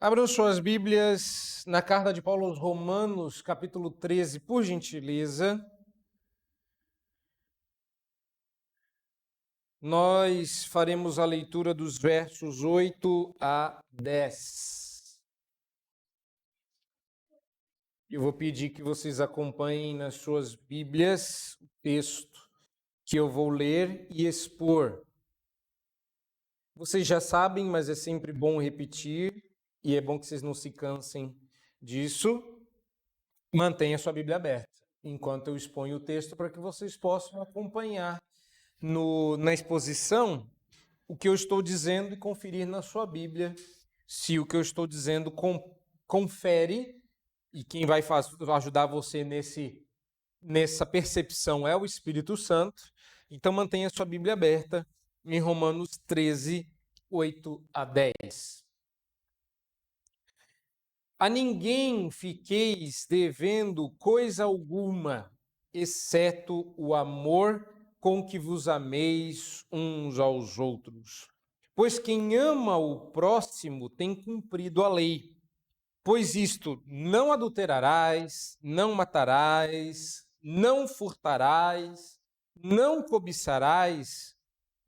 Abram suas Bíblias na carta de Paulo aos Romanos, capítulo 13, por gentileza. Nós faremos a leitura dos versos 8 a 10. Eu vou pedir que vocês acompanhem nas suas Bíblias o texto que eu vou ler e expor. Vocês já sabem, mas é sempre bom repetir, e é bom que vocês não se cansem disso. Mantenha sua Bíblia aberta enquanto eu exponho o texto para que vocês possam acompanhar na exposição o que eu estou dizendo e conferir na sua Bíblia se o que eu estou dizendo confere, e quem vai ajudar você nessa percepção é o Espírito Santo. Então mantenha sua Bíblia aberta em Romanos 13, 8 a 10. A ninguém fiqueis devendo coisa alguma, exceto o amor com que vos ameis uns aos outros. Pois quem ama o próximo tem cumprido a lei. Pois isto: não adulterarás, não matarás, não furtarás, não cobiçarás.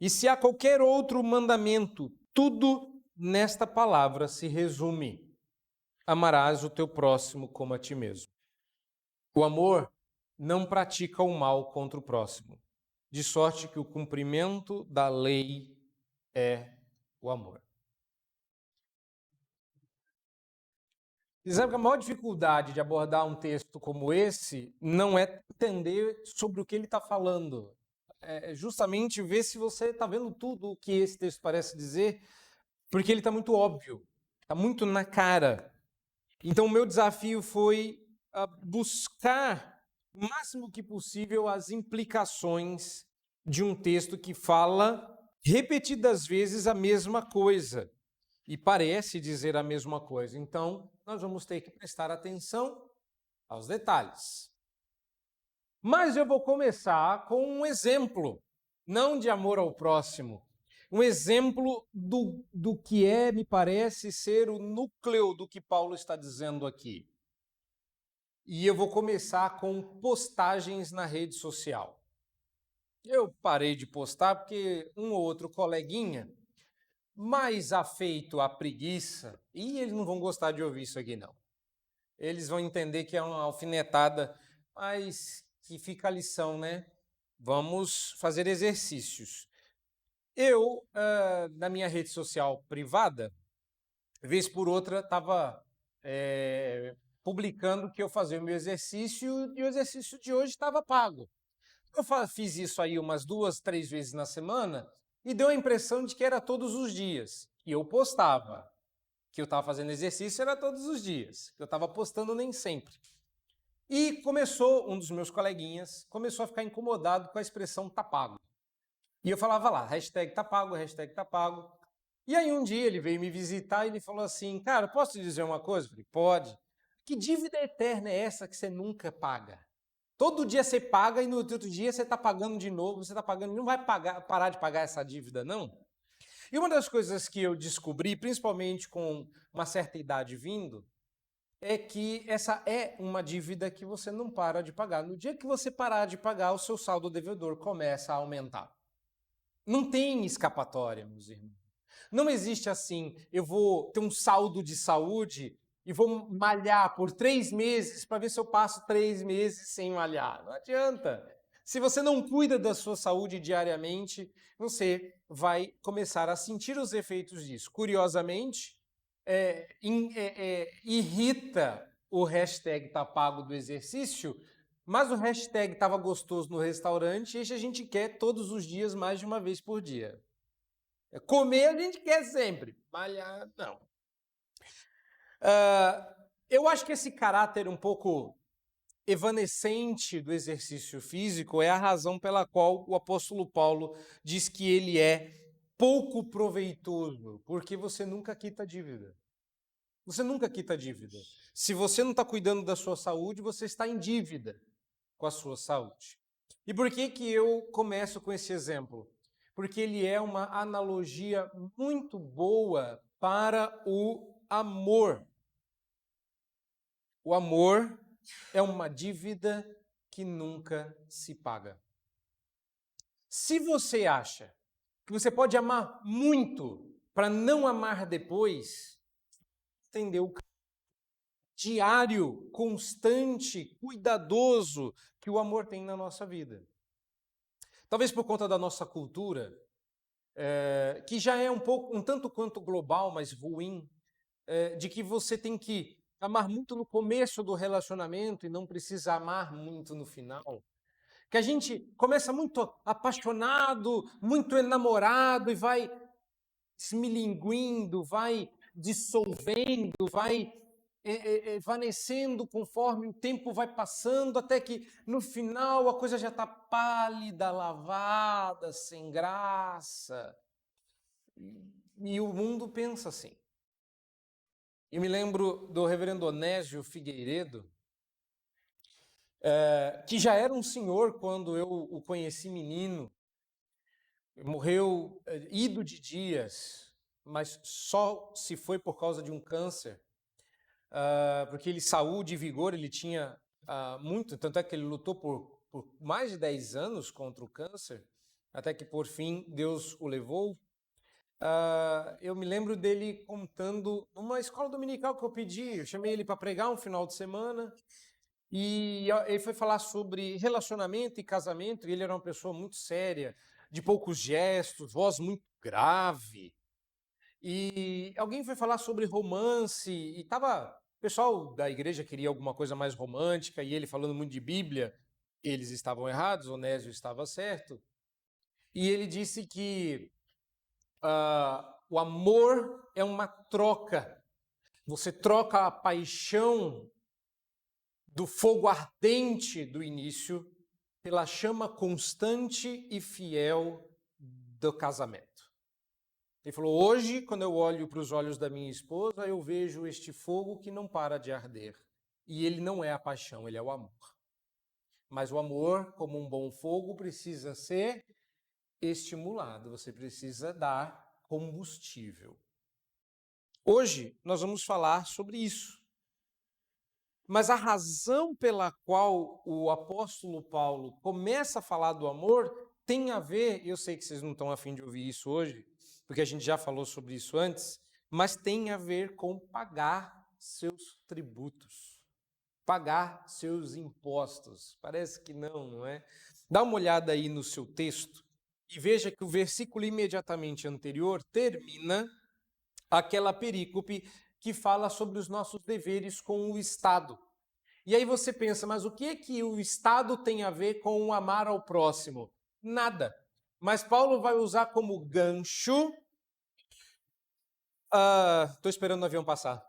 E se há qualquer outro mandamento, tudo nesta palavra se resume: amarás o teu próximo como a ti mesmo. O amor não pratica o mal contra o próximo, de sorte que o cumprimento da lei é o amor. Você sabe que a maior dificuldade de abordar um texto como esse não é entender sobre o que ele está falando. É justamente ver se você está vendo tudo o que esse texto parece dizer, porque ele está muito óbvio, está muito na cara. Então, o meu desafio foi buscar o máximo que possível as implicações de um texto que fala repetidas vezes a mesma coisa e parece dizer a mesma coisa. Então, nós vamos ter que prestar atenção aos detalhes. Mas eu vou começar com um exemplo, não de amor ao próximo, um exemplo do que me parece ser o núcleo do que Paulo está dizendo aqui. E eu vou começar com postagens na rede social. Eu parei de postar porque um ou outro coleguinha, mais afeito à preguiça, e eles não vão gostar de ouvir isso aqui não. Eles vão entender que é uma alfinetada, mas que fica a lição, né? Vamos fazer exercícios. Eu, na minha rede social privada, vez por outra, estava publicando que eu fazia o meu exercício e o exercício de hoje estava pago. Eu fiz isso aí umas 2, 3 vezes na semana e deu a impressão de que era todos os dias. E eu postava que eu estava fazendo exercício, era todos os dias. Que eu estava postando nem sempre. E um dos meus coleguinhas começou a ficar incomodado com a expressão tá pago. E eu falava lá, hashtag tá pago, hashtag tá pago. E aí um dia ele veio me visitar e ele falou assim, cara, posso te dizer uma coisa? Eu falei, pode. Que dívida eterna é essa que você nunca paga? Todo dia você paga e no outro dia você está pagando de novo, você está pagando, não vai parar de pagar essa dívida, não? E uma das coisas que eu descobri, principalmente com uma certa idade vindo, é que essa é uma dívida que você não para de pagar. No dia que você parar de pagar, o seu saldo devedor começa a aumentar. Não tem escapatória, meus irmãos. Não existe assim, eu vou ter um saldo de saúde e vou malhar por 3 meses para ver se eu passo 3 meses sem malhar. Não adianta. Se você não cuida da sua saúde diariamente, você vai começar a sentir os efeitos disso. Curiosamente, irrita o hashtag tá pago do exercício, mas o hashtag estava gostoso no restaurante e a gente quer todos os dias, mais de uma vez por dia. Comer a gente quer sempre, malhar não. Eu acho que esse caráter um pouco evanescente do exercício físico é a razão pela qual o apóstolo Paulo diz que ele é pouco proveitoso, porque você nunca quita dívida. Você nunca quita dívida. Se você não está cuidando da sua saúde, você está em dívida com a sua saúde. E por que eu começo com esse exemplo? Porque ele é uma analogia muito boa para amor. O amor é uma dívida que nunca se paga. Se você acha que você pode amar muito para não amar depois, entendeu? Diário, constante, cuidadoso que o amor tem na nossa vida. Talvez por conta da nossa cultura, que já é um tanto quanto global, mas ruim, de que você tem que amar muito no começo do relacionamento e não precisa amar muito no final. Que a gente começa muito apaixonado, muito enamorado e vai esmilinguindo, vai dissolvendo, vai evanecendo conforme o tempo vai passando, até que no final a coisa já está pálida, lavada, sem graça. E o mundo pensa assim. Eu me lembro do reverendo Onésio Figueiredo, que já era um senhor quando eu o conheci menino. Morreu ido de dias, mas só se foi por causa de um câncer, porque ele, saúde e vigor, ele tinha muito, tanto é que ele lutou por mais de 10 anos contra o câncer, até que por fim Deus o levou. Eu me lembro dele contando numa escola dominical que eu chamei ele para pregar um final de semana, e ele foi falar sobre relacionamento e casamento, e ele era uma pessoa muito séria, de poucos gestos, voz muito grave. E alguém foi falar sobre romance, e o pessoal da igreja queria alguma coisa mais romântica, e ele falando muito de Bíblia, eles estavam errados, Onésio estava certo. E ele disse que o amor é uma troca. Você troca a paixão do fogo ardente do início pela chama constante e fiel do casamento. Ele falou, hoje, quando eu olho para os olhos da minha esposa, eu vejo este fogo que não para de arder. E ele não é a paixão, ele é o amor. Mas o amor, como um bom fogo, precisa ser estimulado, você precisa dar combustível. Hoje, nós vamos falar sobre isso. Mas a razão pela qual o apóstolo Paulo começa a falar do amor tem a ver, eu sei que vocês não estão a fim de ouvir isso hoje, porque a gente já falou sobre isso antes, mas tem a ver com pagar seus tributos, pagar seus impostos. Parece que não é? Dá uma olhada aí no seu texto e veja que o versículo imediatamente anterior termina aquela perícope que fala sobre os nossos deveres com o Estado. E aí você pensa, mas o que o Estado tem a ver com o amar ao próximo? Nada. Mas Paulo vai usar como gancho... Estou esperando o avião passar.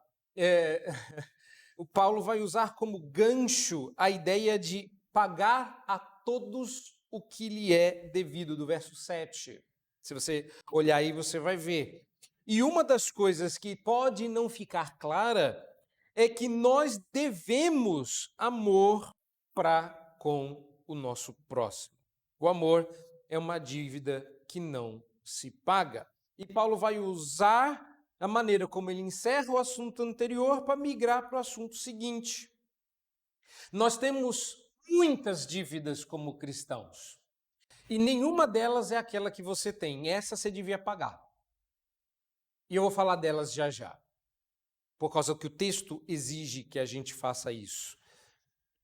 O Paulo vai usar como gancho a ideia de pagar a todos o que lhe é devido, do verso 7. Se você olhar aí, você vai ver. E uma das coisas que pode não ficar clara é que nós devemos amor para com o nosso próximo. O amor é uma dívida que não se paga. E Paulo vai usar a maneira como ele encerra o assunto anterior para migrar para o assunto seguinte. Nós temos muitas dívidas como cristãos. E nenhuma delas é aquela que você tem. Essa você devia pagar. E eu vou falar delas já já, por causa que o texto exige que a gente faça isso.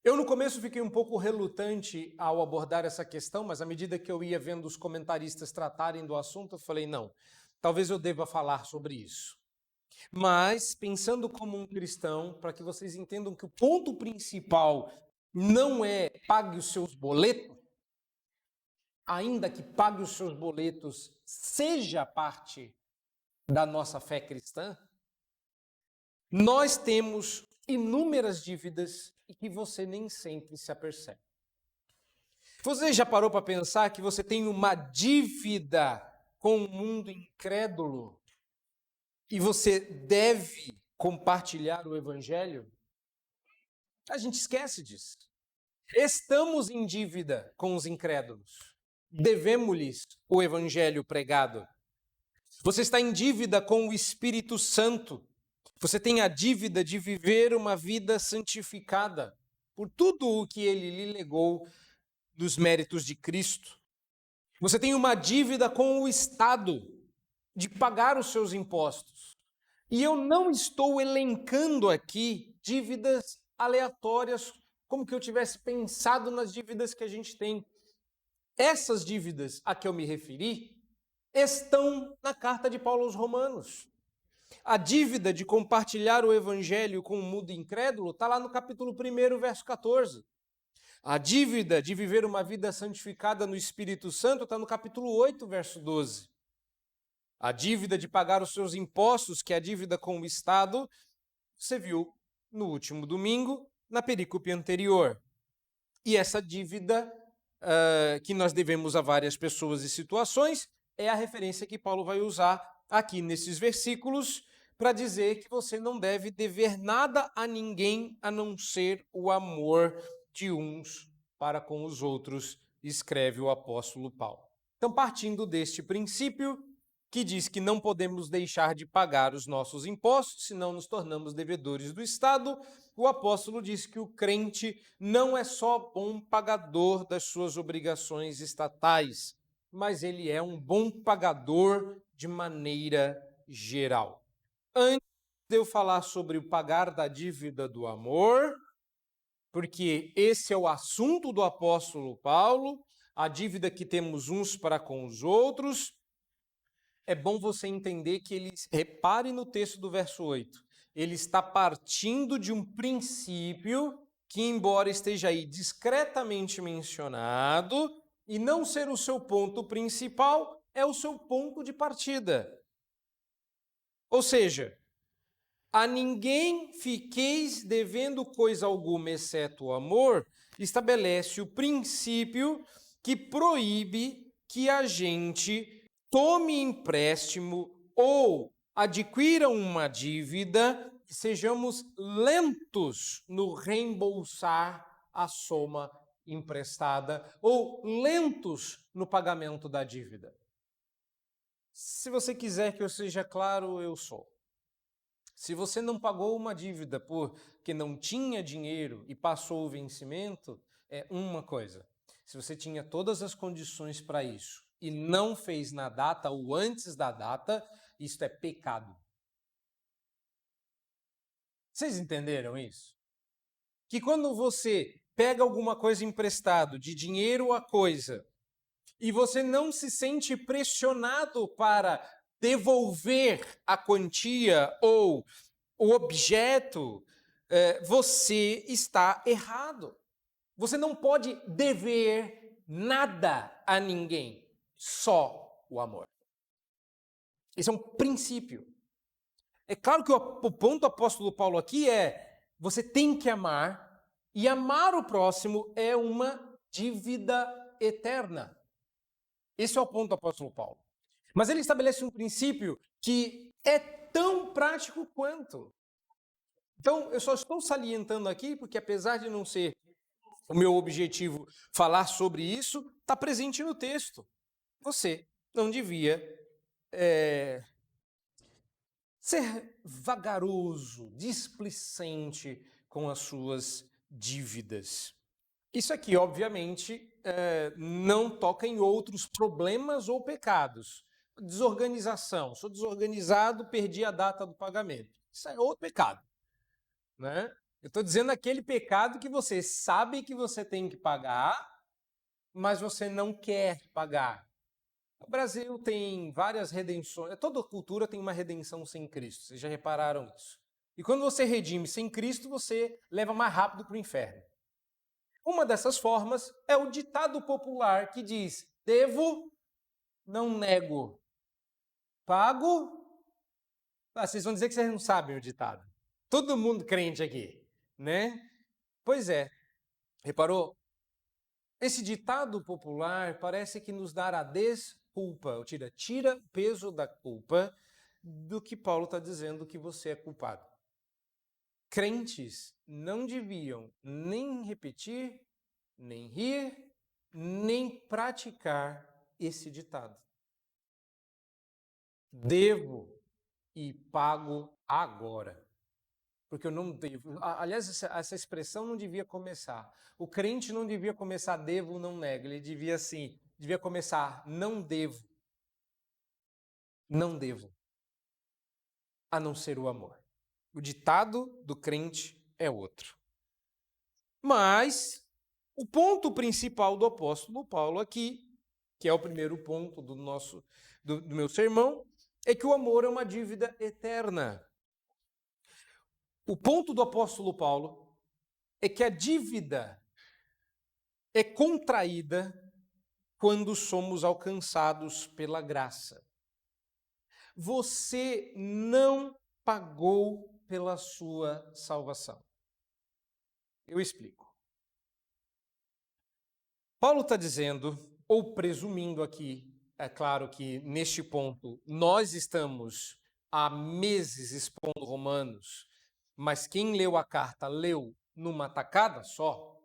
Eu no começo fiquei um pouco relutante ao abordar essa questão, mas à medida que eu ia vendo os comentaristas tratarem do assunto, eu falei, não, talvez eu deva falar sobre isso. Mas, pensando como um cristão, para que vocês entendam que o ponto principal não é pague os seus boletos, ainda que pague os seus boletos seja parte da nossa fé cristã, nós temos inúmeras dívidas e que você nem sempre se apercebe. Você já parou para pensar que você tem uma dívida com o mundo incrédulo e você deve compartilhar o evangelho? A gente esquece disso. Estamos em dívida com os incrédulos. Devemos-lhes o evangelho pregado. Você está em dívida com o Espírito Santo. Você tem a dívida de viver uma vida santificada por tudo o que ele lhe legou dos méritos de Cristo. Você tem uma dívida com o Estado de pagar os seus impostos. E eu não estou elencando aqui dívidas aleatórias, como que eu tivesse pensado nas dívidas que a gente tem. Essas dívidas a que eu me referi estão na carta de Paulo aos Romanos. A dívida de compartilhar o evangelho com o mundo incrédulo está lá no capítulo 1, verso 14. A dívida de viver uma vida santificada no Espírito Santo está no capítulo 8, verso 12. A dívida de pagar os seus impostos, que é a dívida com o Estado, você viu no último domingo, na perícope anterior. E essa dívida que nós devemos a várias pessoas e situações é a referência que Paulo vai usar aqui nesses versículos para dizer que você não deve dever nada a ninguém a não ser o amor de uns para com os outros, escreve o apóstolo Paulo. Então, partindo deste princípio, que diz que não podemos deixar de pagar os nossos impostos, senão nos tornamos devedores do Estado, o apóstolo diz que o crente não é só bom pagador das suas obrigações estatais, mas ele é um bom pagador de maneira geral. Antes de eu falar sobre o pagar da dívida do amor, porque esse é o assunto do apóstolo Paulo, a dívida que temos uns para com os outros, é bom você entender que ele, repare no texto do verso 8, ele está partindo de um princípio que, embora esteja aí discretamente mencionado, e não ser o seu ponto principal, é o seu ponto de partida. Ou seja, a ninguém fiqueis devendo coisa alguma, exceto o amor, estabelece o princípio que proíbe que a gente tome empréstimo ou adquira uma dívida e sejamos lentos no reembolsar a soma emprestada ou lentos no pagamento da dívida. Se você quiser que eu seja claro, eu sou. Se você não pagou uma dívida porque não tinha dinheiro e passou o vencimento, é uma coisa. Se você tinha todas as condições para isso e não fez na data ou antes da data, isto é pecado. Vocês entenderam isso? Que quando você pega alguma coisa emprestado, de dinheiro a coisa, e você não se sente pressionado para devolver a quantia ou o objeto, você está errado. Você não pode dever nada a ninguém, só o amor. Esse é um princípio. É claro que o ponto do apóstolo Paulo aqui é: você tem que amar, e amar o próximo é uma dívida eterna. Esse é o ponto do apóstolo Paulo. Mas ele estabelece um princípio que é tão prático quanto. Então, eu só estou salientando aqui porque, apesar de não ser o meu objetivo falar sobre isso, está presente no texto. Você não devia ser vagaroso, displicente com as suas dívidas. Isso aqui, obviamente, não toca em outros problemas ou pecados. Desorganização. Sou desorganizado, perdi a data do pagamento. Isso é outro pecado, né? Eu estou dizendo aquele pecado que você sabe que você tem que pagar, mas você não quer pagar. O Brasil tem várias redenções. Toda cultura tem uma redenção sem Cristo. Vocês já repararam isso? E quando você redime sem Cristo, você leva mais rápido para o inferno. Uma dessas formas é o ditado popular que diz: devo, não nego. Pago. Vocês vão dizer que vocês não sabem o ditado. Todo mundo crente aqui, né? Pois é. Reparou? Esse ditado popular parece que nos dá a desculpa, ou tira o peso da culpa do que Paulo está dizendo que você é culpado. Crentes não deviam nem repetir, nem rir, nem praticar esse ditado. Devo e pago agora. Porque eu não devo. Aliás, essa expressão não devia começar. O crente não devia começar devo, não nego. Ele devia começar não devo. Não devo. A não ser o amor. O ditado do crente é outro. Mas o ponto principal do apóstolo Paulo aqui, que é o primeiro ponto do meu sermão, é que o amor é uma dívida eterna. O ponto do apóstolo Paulo é que a dívida é contraída quando somos alcançados pela graça. Você não pagou pela sua salvação. Eu explico. Paulo está dizendo, ou presumindo aqui, é claro que neste ponto nós estamos há meses expondo Romanos, mas quem leu a carta leu numa tacada só.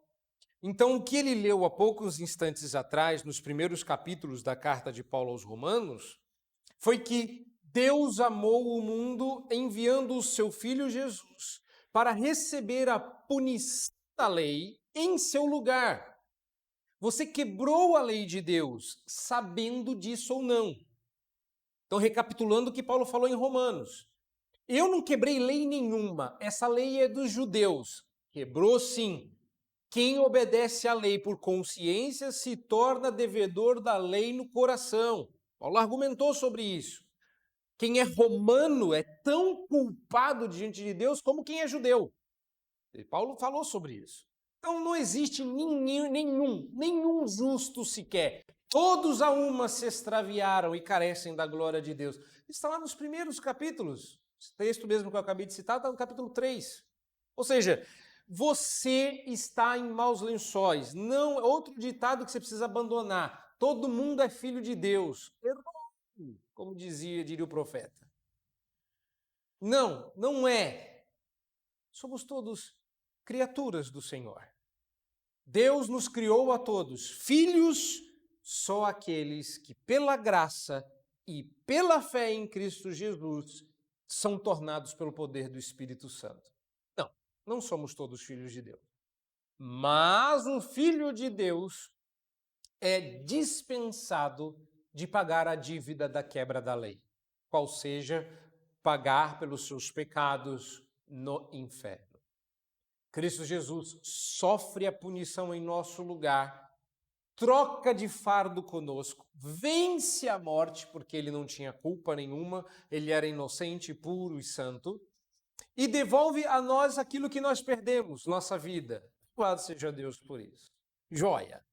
Então, o que ele leu há poucos instantes atrás, nos primeiros capítulos da carta de Paulo aos Romanos, foi que Deus amou o mundo enviando o seu Filho Jesus para receber a punição da lei em seu lugar. Você quebrou a lei de Deus, sabendo disso ou não. Então, recapitulando o que Paulo falou em Romanos. Eu não quebrei lei nenhuma, essa lei é dos judeus. Quebrou sim. Quem obedece à lei por consciência se torna devedor da lei no coração. Paulo argumentou sobre isso. Quem é romano é tão culpado diante de Deus como quem é judeu. E Paulo falou sobre isso. Então não existe nenhum justo sequer. Todos a uma se extraviaram e carecem da glória de Deus. Está lá nos primeiros capítulos. Esse texto mesmo que eu acabei de citar está no capítulo 3. Ou seja, você está em maus lençóis. Não, outro ditado que você precisa abandonar. Todo mundo é filho de Deus. Errou, como diria o profeta. Não é. Somos todos criaturas do Senhor. Deus nos criou a todos, filhos só aqueles que pela graça e pela fé em Cristo Jesus são tornados pelo poder do Espírito Santo. Não somos todos filhos de Deus. Mas o filho de Deus é dispensado de pagar a dívida da quebra da lei, qual seja pagar pelos seus pecados no inferno. Cristo Jesus sofre a punição em nosso lugar, troca de fardo conosco, vence a morte, porque ele não tinha culpa nenhuma, ele era inocente, puro e santo, e devolve a nós aquilo que nós perdemos, nossa vida. Louvado seja Deus por isso. Joia.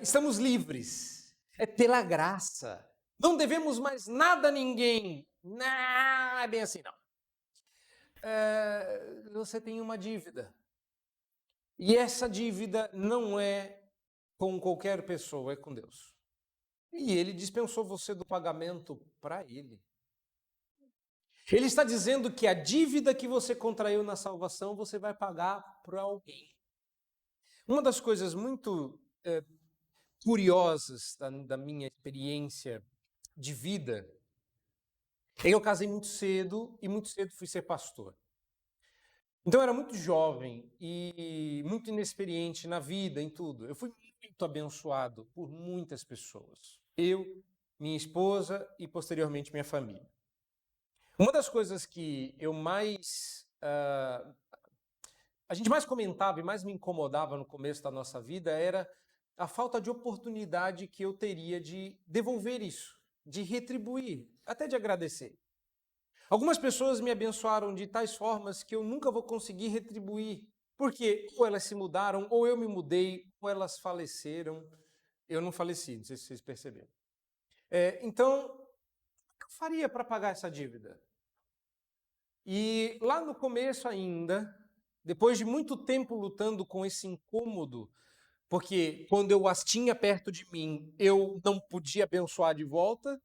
Estamos livres. É pela graça. Não devemos mais nada a ninguém. Não, é bem assim, não. Você tem uma dívida. E essa dívida não é com qualquer pessoa, é com Deus. E ele dispensou você do pagamento para ele. Ele está dizendo que a dívida que você contraiu na salvação, você vai pagar para alguém. Uma das coisas muito curiosas da minha experiência de vida é que eu casei muito cedo e muito cedo fui ser pastor. Então eu era muito jovem e muito inexperiente na vida, em tudo. Eu fui muito abençoado por muitas pessoas. Eu, minha esposa e posteriormente minha família. Uma das coisas que eu a gente mais comentava e mais me incomodava no começo da nossa vida era a falta de oportunidade que eu teria de devolver isso, de retribuir, até de agradecer. Algumas pessoas me abençoaram de tais formas que eu nunca vou conseguir retribuir, porque ou elas se mudaram, ou eu me mudei, ou elas faleceram. Eu não faleci, não sei se vocês perceberam. Então, o que eu faria para pagar essa dívida? E lá no começo ainda, depois de muito tempo lutando com esse incômodo, porque quando eu as tinha perto de mim, eu não podia abençoar de volta,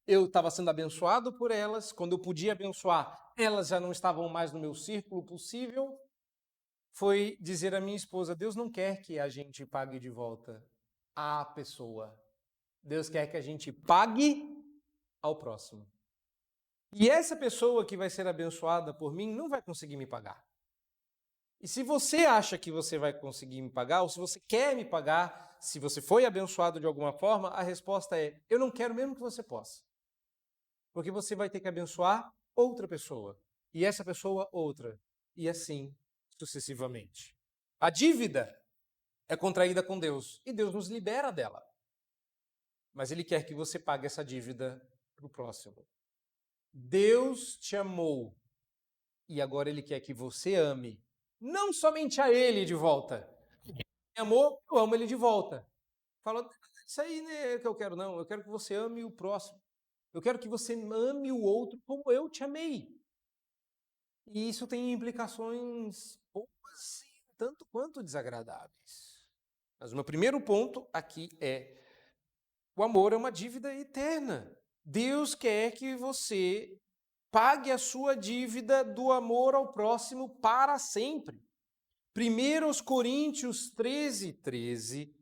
eu estava sendo abençoado por elas, quando eu podia abençoar, elas já não estavam mais no meu círculo possível, foi dizer à minha esposa, Deus não quer que a gente pague de volta à pessoa, Deus quer que a gente pague ao próximo. E essa pessoa que vai ser abençoada por mim não vai conseguir me pagar. E se você acha que você vai conseguir me pagar, ou se você quer me pagar, se você foi abençoado de alguma forma, a resposta é: eu não quero mesmo que você possa. Porque você vai ter que abençoar outra pessoa. E essa pessoa, outra. E assim sucessivamente. A dívida é contraída com Deus. E Deus nos libera dela. Mas Ele quer que você pague essa dívida para o próximo. Deus te amou. E agora Ele quer que você ame. Não somente a Ele de volta. Me amou, eu amo Ele de volta. Fala, isso aí não é o que eu quero, não. Eu quero que você ame o próximo. Eu quero que você ame o outro como eu te amei. E isso tem implicações boas e tanto quanto desagradáveis. Mas o meu primeiro ponto aqui é: o amor é uma dívida eterna. Deus quer que você pague a sua dívida do amor ao próximo para sempre. 1 Coríntios 13:13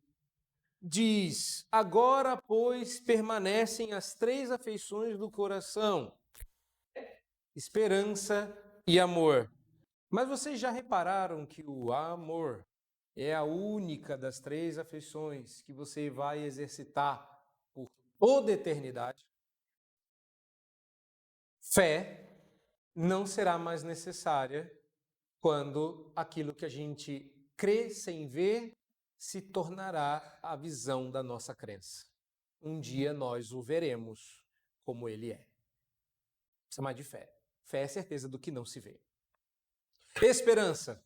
diz: agora, pois, permanecem as 3 afeições do coração: esperança e amor. Mas vocês já repararam que o amor é a única das 3 afeições que você vai exercitar por toda a eternidade? Fé não será mais necessária quando aquilo que a gente crê sem ver se tornará a visão da nossa crença. Um dia nós o veremos como ele é. Precisa mais de fé. Fé é certeza do que não se vê. Esperança.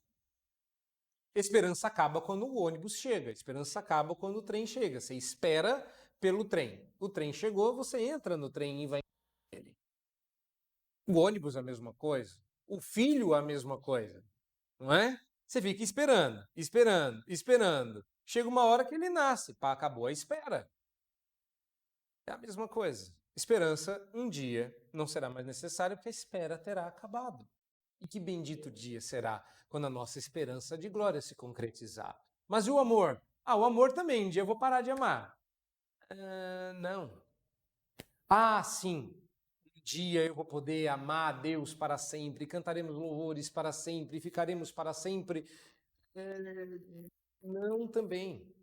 Esperança acaba quando o ônibus chega. Esperança acaba quando o trem chega. Você espera pelo trem. O trem chegou, você entra no trem e vai nele. O ônibus é a mesma coisa. O filho é a mesma coisa. Não é? Você fica esperando, esperando, esperando. Chega uma hora que ele nasce. Pá, acabou a espera. É a mesma coisa. Esperança um dia não será mais necessária porque a espera terá acabado. E que bendito dia será quando a nossa esperança de glória se concretizar. Mas e o amor? Ah, o amor também, um dia eu vou parar de amar. Não. Ah, sim. Um dia eu vou poder amar a Deus para sempre, cantaremos louvores para sempre, ficaremos para sempre. Não também.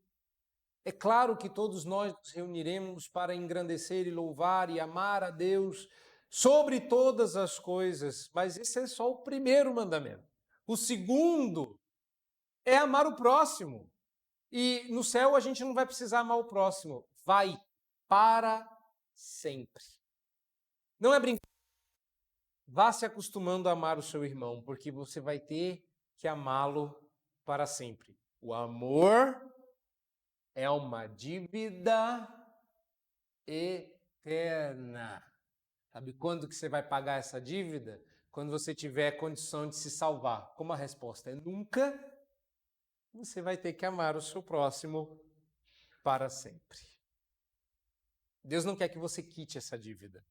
É claro que todos nós nos reuniremos para engrandecer e louvar e amar a Deus sobre todas as coisas, mas esse é só o primeiro mandamento. O segundo é amar o próximo. E no céu a gente não vai precisar amar o próximo, vai para sempre. Não é brincadeira. Vá se acostumando a amar o seu irmão, porque você vai ter que amá-lo para sempre. O amor é uma dívida eterna. Sabe quando que você vai pagar essa dívida? Quando você tiver condição de se salvar. Como a resposta é nunca, você vai ter que amar o seu próximo para sempre. Deus não quer que você quite essa dívida.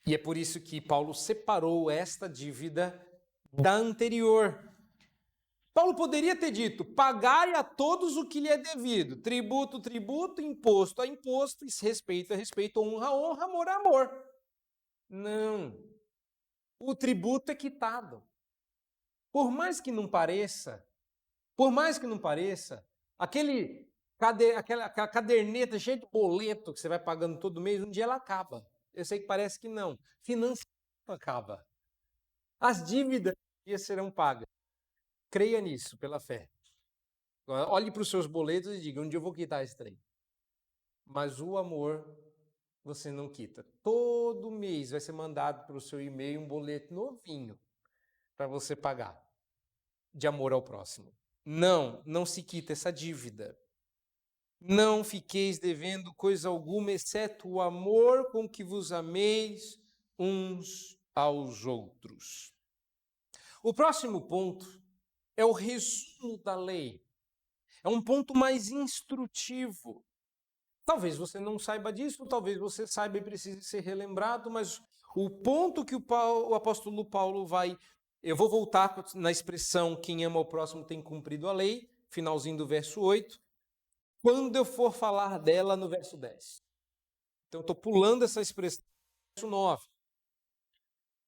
E é por isso que Paulo separou esta dívida da anterior. Paulo poderia ter dito: pagai a todos o que lhe é devido. Tributo, tributo, imposto a imposto, respeito a respeito, honra a honra, amor a amor. Não. O tributo é quitado. Por mais que não pareça, aquela caderneta cheia de boleto que você vai pagando todo mês, um dia ela acaba. Eu sei que parece que não. Financiamento acaba. As dívidas um dia serão pagas. Creia nisso, pela fé. Olhe para os seus boletos e diga: um dia eu vou quitar esse trem. Mas o amor você não quita. Todo mês vai ser mandado para o seu e-mail um boleto novinho para você pagar, de amor ao próximo. Não se quita essa dívida. Não fiqueis devendo coisa alguma, exceto o amor com que vos ameis uns aos outros. O próximo ponto é o resumo da lei. É um ponto mais instrutivo. Talvez você não saiba disso, talvez você saiba e precise ser relembrado, mas o ponto que o apóstolo Paulo vai... Eu vou voltar na expressão quem ama o próximo tem cumprido a lei, finalzinho do verso 8, quando eu for falar dela no verso 10. Então, estou pulando essa expressão no verso 9.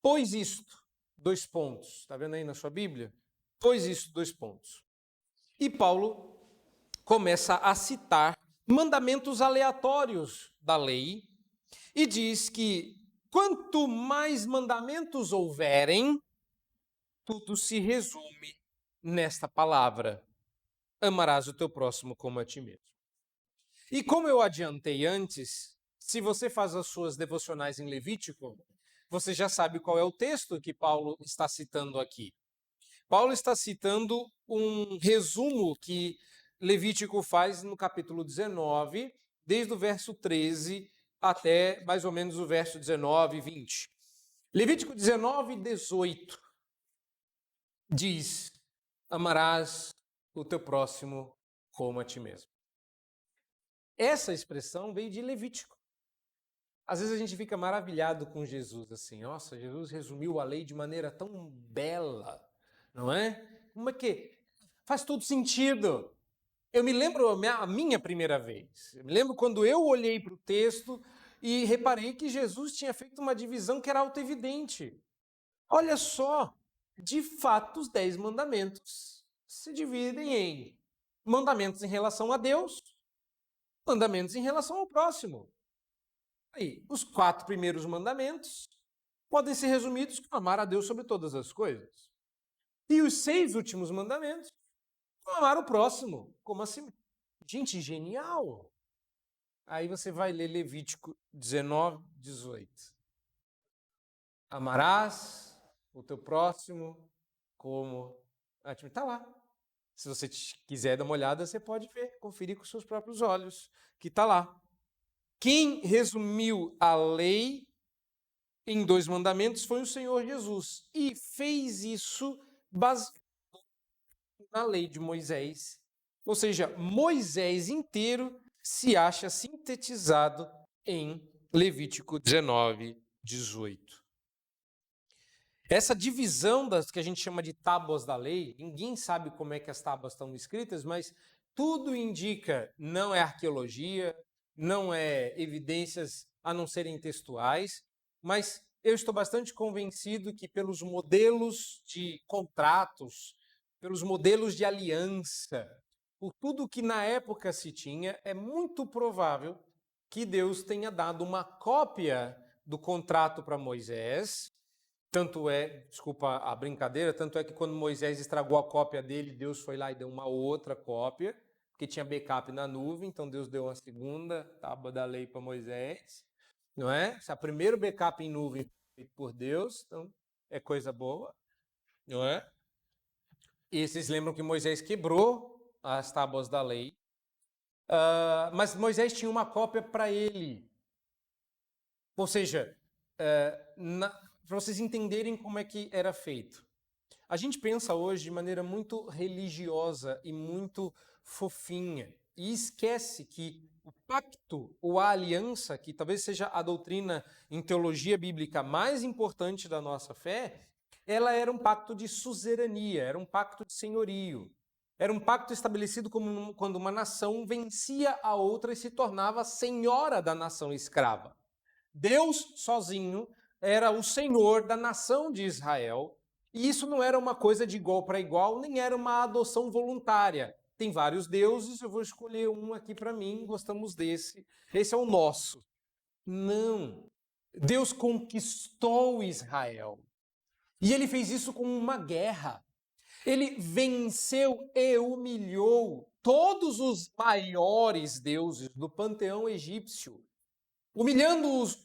Pois isto, dois pontos. Está vendo aí na sua Bíblia? Pois isto, dois pontos. E Paulo começa a citar mandamentos aleatórios da lei e diz que quanto mais mandamentos houverem, tudo se resume nesta palavra: amarás o teu próximo como a ti mesmo. E como eu adiantei antes, se você faz as suas devocionais em Levítico, você já sabe qual é o texto que Paulo está citando aqui. Paulo está citando um resumo que Levítico faz no capítulo 19, desde o verso 13 até mais ou menos o verso 19 e 20. Levítico 19, 18 diz: amarás o teu próximo como a ti mesmo. Essa expressão veio de Levítico. Às vezes a gente fica maravilhado com Jesus, assim, nossa, Jesus resumiu a lei de maneira tão bela, não é? Como é que faz todo sentido? Eu me lembro a minha primeira vez. Eu me lembro quando eu olhei para o texto e reparei que Jesus tinha feito uma divisão que era autoevidente. Olha só, de fato, os 10 mandamentos se dividem em mandamentos em relação a Deus, mandamentos em relação ao próximo. Aí, os 4 primeiros mandamentos podem ser resumidos como amar a Deus sobre todas as coisas. E os 6 últimos mandamentos, amar o próximo como assim. Gente, genial! Aí você vai ler Levítico 19, 18. Amarás o teu próximo como a ti. Está lá. Se você quiser dar uma olhada, você pode ver, conferir com seus próprios olhos, que está lá. Quem resumiu a lei em 2 mandamentos foi o Senhor Jesus. E fez isso baseado na lei de Moisés. Ou seja, Moisés inteiro se acha sintetizado em Levítico 19, 18. Essa divisão das que a gente chama de tábuas da lei, ninguém sabe como é que as tábuas estão escritas, mas tudo indica, não é arqueologia, não é evidências a não serem textuais, mas eu estou bastante convencido que pelos modelos de contratos, pelos modelos de aliança, por tudo que na época se tinha, é muito provável que Deus tenha dado uma cópia do contrato para Moisés. Tanto é, desculpa a brincadeira, tanto é que quando Moisés estragou a cópia dele, Deus foi lá e deu uma outra cópia, porque tinha backup na nuvem, então Deus deu uma segunda tábua da lei para Moisés, não é? Se é o primeiro backup em nuvem feito por Deus, então é coisa boa, não é? E vocês lembram que Moisés quebrou as tábuas da lei, mas Moisés tinha uma cópia para ele. Ou seja, para vocês entenderem como é que era feito. A gente pensa hoje de maneira muito religiosa e muito fofinha e esquece que o pacto ou a aliança, que talvez seja a doutrina em teologia bíblica mais importante da nossa fé, ela era um pacto de suzerania, era um pacto de senhorio. Era um pacto estabelecido quando uma nação vencia a outra e se tornava senhora da nação escrava. Deus sozinho era o Senhor da nação de Israel, e isso não era uma coisa de igual para igual, nem era uma adoção voluntária. Tem vários deuses, eu vou escolher um aqui para mim, gostamos desse, esse é o nosso. Não. Deus conquistou Israel. E ele fez isso com uma guerra. Ele venceu e humilhou todos os maiores deuses do panteão egípcio, humilhando-os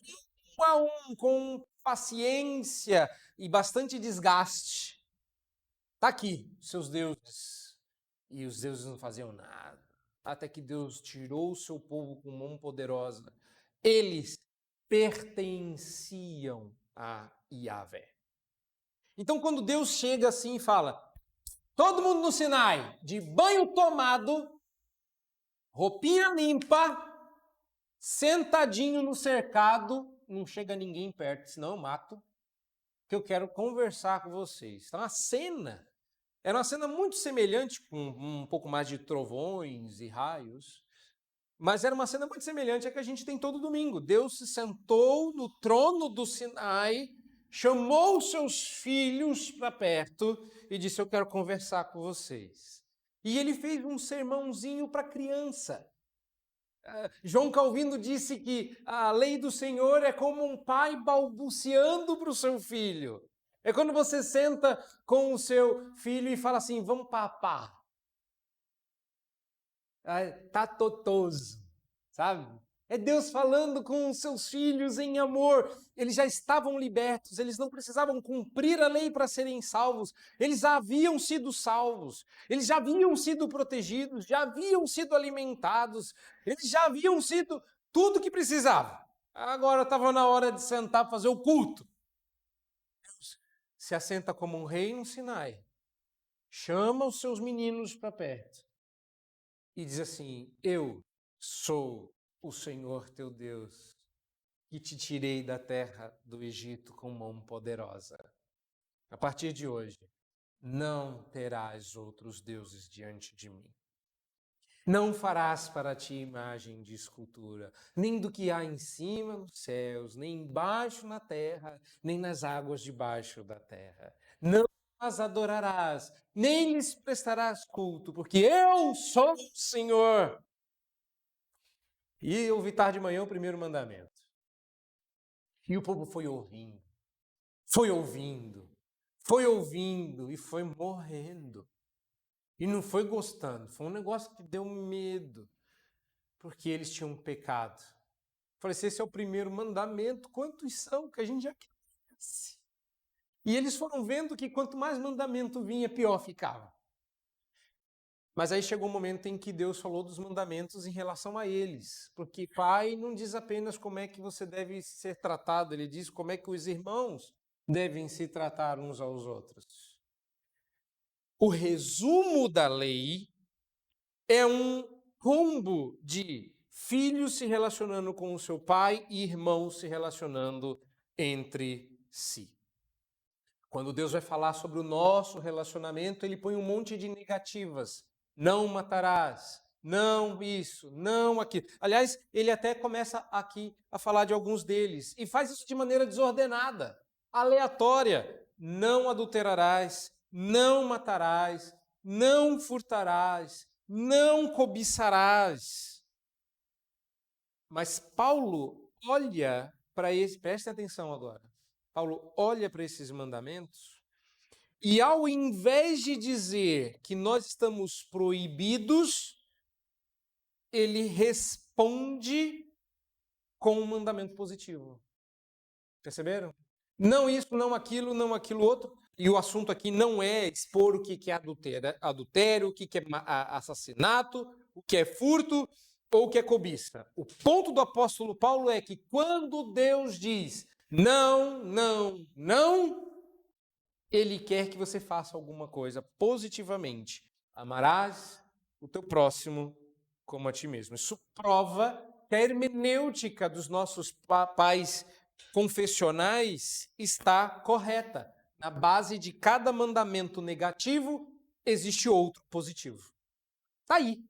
um a um, com paciência e bastante desgaste. Está aqui, seus deuses. E os deuses não faziam nada. Até que Deus tirou o seu povo com mão poderosa. Eles pertenciam a Yahvé. Então, quando Deus chega assim e fala, todo mundo no Sinai, de banho tomado, roupinha limpa, sentadinho no cercado, não chega ninguém perto, senão eu mato, que eu quero conversar com vocês. Então, a cena era uma cena muito semelhante, com um pouco mais de trovões e raios, mas era uma cena muito semelhante à que a gente tem todo domingo. Deus se sentou no trono do Sinai chamou seus filhos para perto e disse: eu quero conversar com vocês. E ele fez um sermãozinho para criança. João Calvino disse que a lei do Senhor é como um pai balbuciando para o seu filho. É quando você senta com o seu filho e fala assim: vamos papar. Tá totoso, sabe? É Deus falando com os seus filhos em amor. Eles já estavam libertos, eles não precisavam cumprir a lei para serem salvos. Eles já haviam sido salvos, eles já haviam sido protegidos, já haviam sido alimentados, eles já haviam sido tudo que precisavam. Agora estava na hora de sentar para fazer o culto. Deus se assenta como um rei no Sinai, chama os seus meninos para perto e diz assim: eu sou o Senhor teu Deus, que te tirei da terra do Egito com mão poderosa. A partir de hoje, não terás outros deuses diante de mim. Não farás para ti imagem de escultura, nem do que há em cima nos céus, nem embaixo na terra, nem nas águas debaixo da terra. Não as adorarás, nem lhes prestarás culto, porque eu sou o Senhor. E eu ouvi tarde de manhã o primeiro mandamento. E o povo foi ouvindo, foi ouvindo, foi ouvindo e foi morrendo. E não foi gostando, foi um negócio que deu medo, porque eles tinham pecado. Falei, se esse é o primeiro mandamento, quantos são que a gente já conhece? E eles foram vendo que quanto mais mandamento vinha, pior ficava. Mas aí chegou um momento em que Deus falou dos mandamentos em relação a eles. Porque pai não diz apenas como é que você deve ser tratado, ele diz como é que os irmãos devem se tratar uns aos outros. O resumo da lei é um combo de filhos se relacionando com o seu pai e irmãos se relacionando entre si. Quando Deus vai falar sobre o nosso relacionamento, ele põe um monte de negativas. Não matarás, não isso, não aquilo. Aliás, ele até começa aqui a falar de alguns deles e faz isso de maneira desordenada, aleatória. Não adulterarás, não matarás, não furtarás, não cobiçarás. Mas Paulo olha para esse, preste atenção agora. Paulo olha para esses mandamentos e, ao invés de dizer que nós estamos proibidos, ele responde com um mandamento positivo. Perceberam? Não isso, não aquilo outro. E o assunto aqui não é expor o que é adultério, o que é assassinato, o que é furto ou o que é cobiça. O ponto do apóstolo Paulo é que quando Deus diz não, não, não, ele quer que você faça alguma coisa positivamente. Amarás o teu próximo como a ti mesmo. Isso prova que a hermenêutica dos nossos pais confessionais está correta. Na base de cada mandamento negativo, existe outro positivo. Está aí.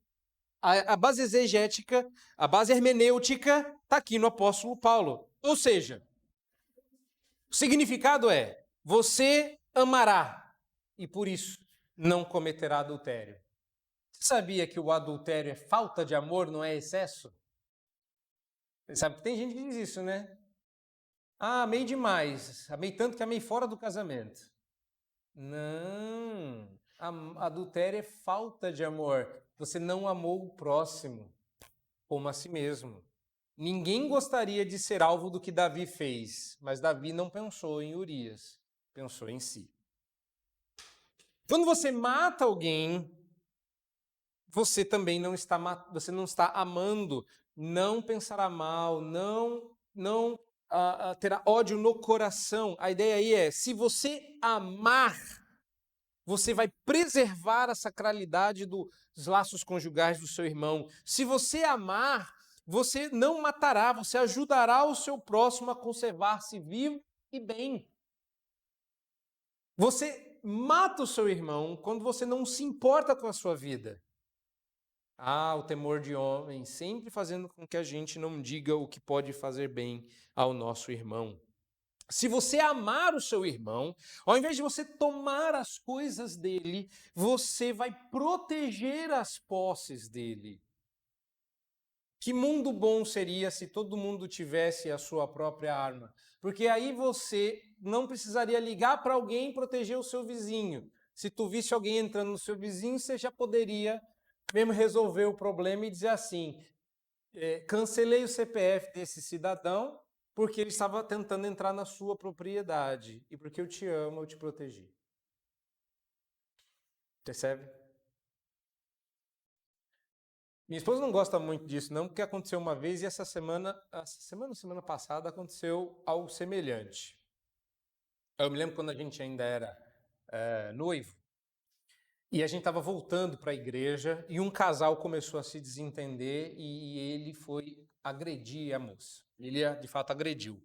A base exegética, a base hermenêutica está aqui no apóstolo Paulo. Ou seja, o significado é: você amará e por isso não cometerá adultério. Você sabia que o adultério é falta de amor, não é excesso? Você sabe que tem gente que diz isso, né? Ah, amei demais, amei tanto que amei fora do casamento. Não, adultério é falta de amor. Você não amou o próximo como a si mesmo. Ninguém gostaria de ser alvo do que Davi fez, mas Davi não pensou em Urias, pensou em si. Quando você mata alguém, você também não está amando, não pensará mal, não terá ódio no coração. A ideia aí é, se você amar, você vai preservar a sacralidade dos laços conjugais do seu irmão. Se você amar, você não matará, você ajudará o seu próximo a conservar-se vivo e bem. Você mata o seu irmão quando você não se importa com a sua vida. O temor de homem, sempre fazendo com que a gente não diga o que pode fazer bem ao nosso irmão. Se você amar o seu irmão, ao invés de você tomar as coisas dele, você vai proteger as posses dele. Que mundo bom seria se todo mundo tivesse a sua própria arma? Porque aí você não precisaria ligar para alguém proteger o seu vizinho. Se tu visse alguém entrando no seu vizinho, você já poderia mesmo resolver o problema e dizer assim: cancelei o CPF desse cidadão porque ele estava tentando entrar na sua propriedade e porque eu te amo, eu te protegi. Percebe? Minha esposa não gosta muito disso, não, porque aconteceu uma vez e essa semana passada aconteceu algo semelhante. Eu me lembro quando a gente ainda era noivo e a gente estava voltando para a igreja e um casal começou a se desentender e ele foi agredir a moça. Ele, de fato, agrediu.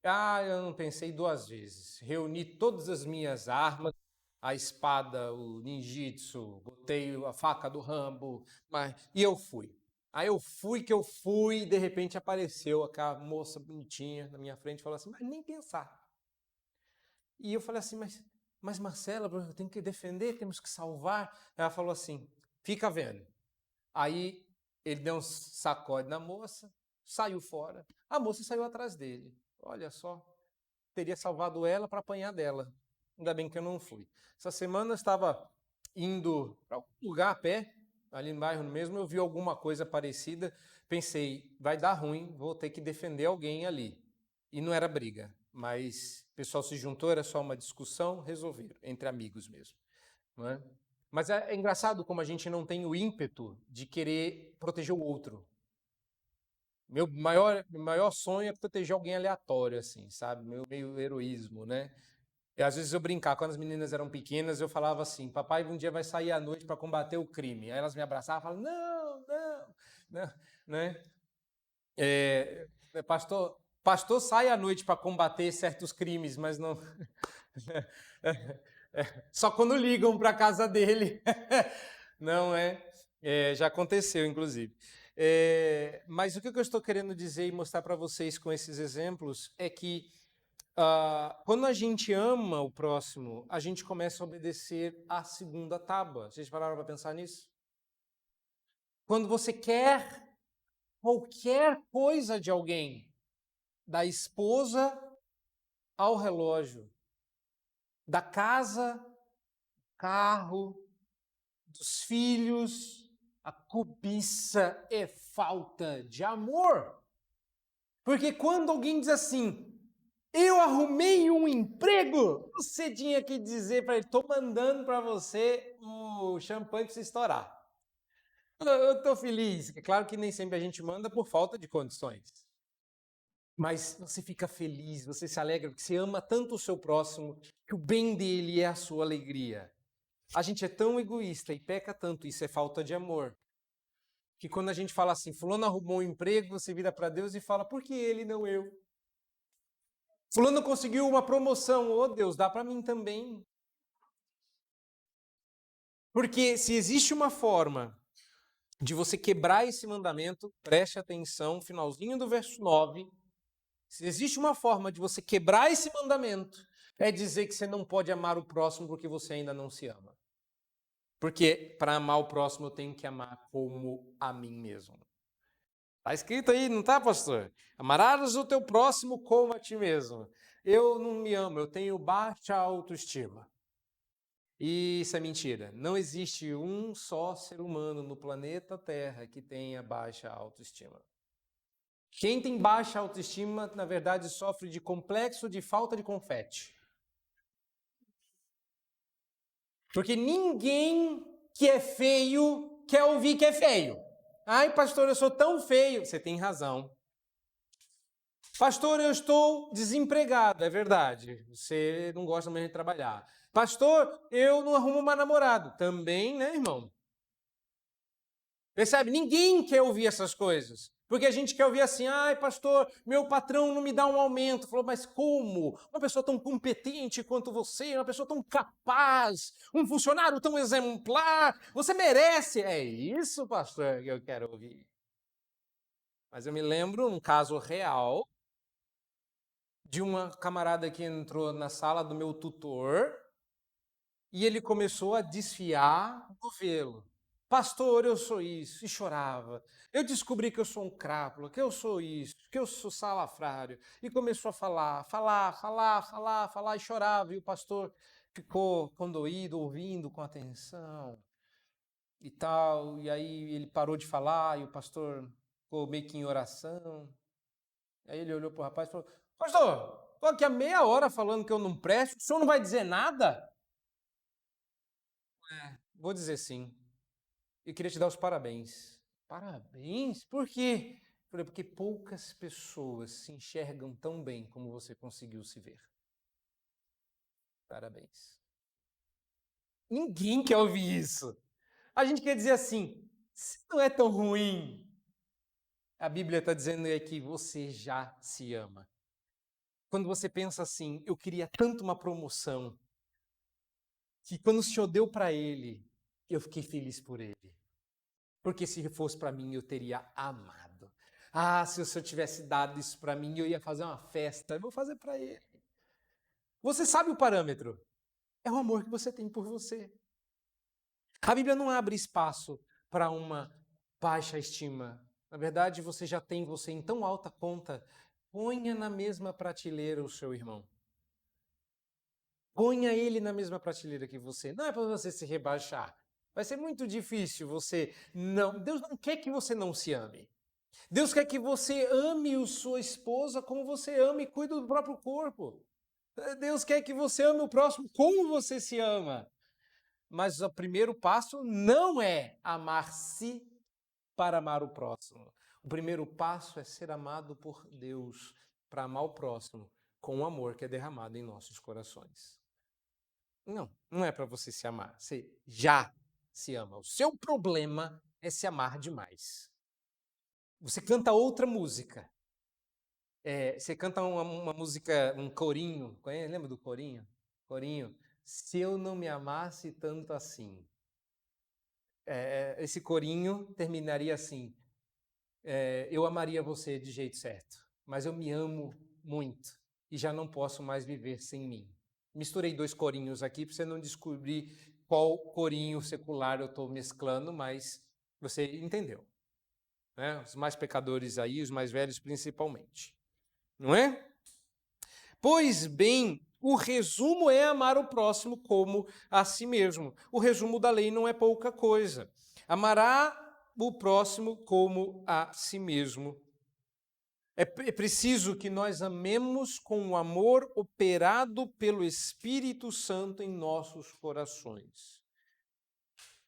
Ah, eu não pensei duas vezes. Reuni todas as minhas armas, a espada, o ninjitsu, botei a faca do Rambo, e eu fui. Aí eu fui que eu fui, e de repente apareceu aquela moça bonitinha na minha frente e falou assim, mas nem pensar. E eu falei assim, mas Marcela, eu tenho que defender, temos que salvar. Ela falou assim, fica vendo. Aí ele deu um sacode na moça, saiu fora. A moça saiu atrás dele. Olha só, teria salvado ela para apanhar dela. Ainda bem que eu não fui. Essa semana eu estava indo para algum lugar a pé, ali no bairro mesmo, eu vi alguma coisa parecida, pensei, vai dar ruim, vou ter que defender alguém ali. E não era briga, mas o pessoal se juntou, era só uma discussão, resolveram, entre amigos mesmo. Não é? Mas é engraçado como a gente não tem o ímpeto de querer proteger o outro. Meu maior sonho é proteger alguém aleatório, assim, sabe? Meu meio heroísmo, né? E às vezes eu brincar, quando as meninas eram pequenas, eu falava assim, papai um dia vai sair à noite para combater o crime. Aí elas me abraçavam e falavam, não, né? Pastor sai à noite para combater certos crimes, mas não... Só quando ligam para a casa dele. Não é? Já aconteceu, inclusive. Mas o que eu estou querendo dizer e mostrar para vocês com esses exemplos é que quando a gente ama o próximo, a gente começa a obedecer a segunda tábua. Vocês pararam para pensar nisso? Quando você quer qualquer coisa de alguém, da esposa ao relógio, da casa, carro, dos filhos, a cobiça é falta de amor. Porque quando alguém diz assim, eu arrumei um emprego, você tinha que dizer para ele, estou mandando para você o champanhe para você estourar. Eu estou feliz. É claro que nem sempre a gente manda por falta de condições. Mas você fica feliz, você se alegra, porque você ama tanto o seu próximo, que o bem dele é a sua alegria. A gente é tão egoísta e peca tanto, isso é falta de amor. Que quando a gente fala assim, fulano arrumou um emprego, você vira para Deus e fala, por que ele, não eu? Fulano conseguiu uma promoção, oh Deus, dá para mim também. Porque se existe uma forma de você quebrar esse mandamento, preste atenção, finalzinho do verso 9, se existe uma forma de você quebrar esse mandamento, é dizer que você não pode amar o próximo porque você ainda não se ama. Porque para amar o próximo eu tenho que amar como a mim mesmo. Está escrito aí, não está, pastor? Amarás o teu próximo como a ti mesmo. Eu não me amo, eu tenho baixa autoestima. E isso é mentira. Não existe um só ser humano no planeta Terra que tenha baixa autoestima. Quem tem baixa autoestima, na verdade, sofre de complexo de falta de confete. Porque ninguém que é feio quer ouvir que é feio. Ai, pastor, eu sou tão feio. Você tem razão. Pastor, eu estou desempregado. É verdade. Você não gosta mesmo de trabalhar. Pastor, eu não arrumo mais namorado. Também, né, irmão? Percebe? Ninguém quer ouvir essas coisas. Porque a gente quer ouvir assim, ai, pastor, meu patrão não me dá um aumento. Falou, mas como? Uma pessoa tão competente quanto você, uma pessoa tão capaz, um funcionário tão exemplar, você merece. É isso, pastor, que eu quero ouvir. Mas eu me lembro um caso real de uma camarada que entrou na sala do meu tutor e ele começou a desfiar o novelo. Pastor, eu sou isso, e chorava. Eu descobri que eu sou um crápula, que eu sou isso, que eu sou salafrário. E começou a falar, e chorava. E o pastor ficou condoído, ouvindo com atenção e tal. E aí ele parou de falar e o pastor ficou meio que em oração. Aí ele olhou para o rapaz e falou: Pastor, estou aqui há meia hora falando que eu não presto, o senhor não vai dizer nada? Vou dizer sim. E queria te dar os parabéns. Parabéns? Por quê? Falei, porque poucas pessoas se enxergam tão bem como você conseguiu se ver. Parabéns. Ninguém quer ouvir isso. A gente quer dizer assim, se não é tão ruim, a Bíblia está dizendo é que você já se ama. Quando você pensa assim, eu queria tanto uma promoção, que quando o Senhor deu para ele, eu fiquei feliz por ele. Porque se fosse para mim, eu teria amado. Ah, se o Senhor tivesse dado isso para mim, eu ia fazer uma festa. Eu vou fazer para ele. Você sabe o parâmetro. É o amor que você tem por você. A Bíblia não abre espaço para uma baixa estima. Na verdade, você já tem você em tão alta conta. Ponha na mesma prateleira o seu irmão. Ponha ele na mesma prateleira que você. Não é para você se rebaixar. Vai ser muito difícil você não. Deus não quer que você não se ame. Deus quer que você ame a sua esposa como você ama e cuida do próprio corpo. Deus quer que você ame o próximo como você se ama. Mas o primeiro passo não é amar-se para amar o próximo. O primeiro passo é ser amado por Deus para amar o próximo com o amor que é derramado em nossos corações. Não é para você se amar. Você já se ama. O seu problema é se amar demais. Você canta outra música. Você canta uma música, um corinho. Lembra do corinho? Corinho. Se eu não me amasse tanto assim. Esse corinho terminaria assim. Eu amaria você de jeito certo, mas eu me amo muito e já não posso mais viver sem mim. Misturei dois corinhos aqui para você não descobrir qual corinho secular eu estou mesclando, mas você entendeu. Né? Os mais pecadores aí, os mais velhos principalmente. Não é? Pois bem, o resumo é amar o próximo como a si mesmo. O resumo da lei não é pouca coisa. Amará o próximo como a si mesmo. É preciso que nós amemos com o amor operado pelo Espírito Santo em nossos corações.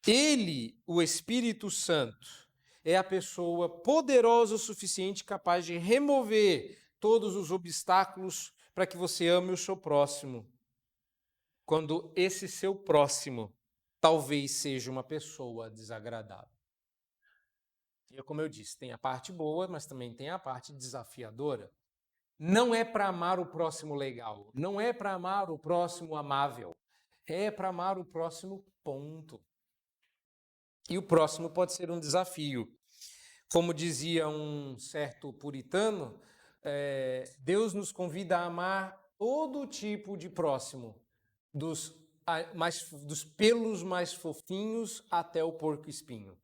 Ele, o Espírito Santo, é a pessoa poderosa o suficiente capaz de remover todos os obstáculos para que você ame o seu próximo. Quando esse seu próximo talvez seja uma pessoa desagradável. E como eu disse, tem a parte boa, mas também tem a parte desafiadora. Não é para amar o próximo legal, não é para amar o próximo amável, é para amar o próximo ponto. E o próximo pode ser um desafio. Como dizia um certo puritano, Deus nos convida a amar todo tipo de próximo, dos pelos mais fofinhos até o porco-espinho.